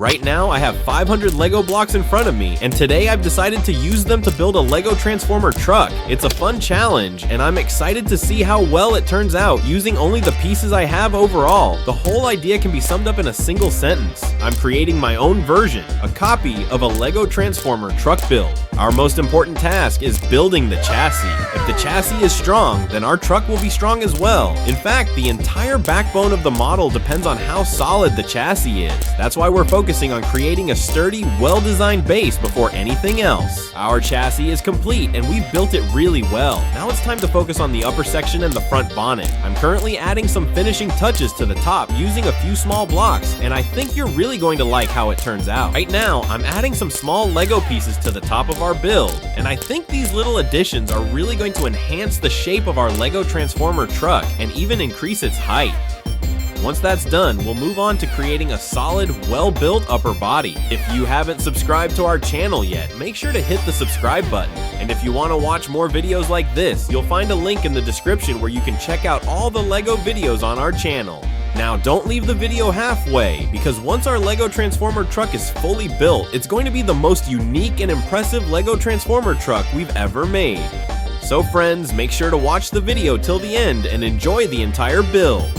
Right now, I have 500 Lego blocks in front of me, and today I've decided to use them to build a Lego Transformer truck. It's a fun challenge, and I'm excited to see how well it turns out using only the pieces I have overall. The whole idea can be summed up in a single sentence. I'm creating my own version, a copy of a Lego Transformer truck build. Our most important task is building the chassis. If the chassis is strong, then our truck will be strong as well. In fact, the entire backbone of the model depends on how solid the chassis is. That's why we're focusing on creating a sturdy, well-designed base before anything else. Our chassis is complete, and we've built it really well. Now it's time to focus on the upper section and the front bonnet. I'm currently adding some finishing touches to the top using a few small blocks, and I think you're really going to like how it turns out. Right now, I'm adding some small Lego pieces to the top of our build, and I think these little additions are really going to enhance the shape of our Lego Transformer truck and even increase its height. Once that's done, we'll move on to creating a solid, well-built upper body. If you haven't subscribed to our channel yet, make sure to hit the subscribe button. And if you want to watch more videos like this, you'll find a link in the description where you can check out all the Lego videos on our channel. Now, don't leave the video halfway, because once our Lego Transformer truck is fully built, it's going to be the most unique and impressive Lego Transformer truck we've ever made. So friends, make sure to watch the video till the end and enjoy the entire build.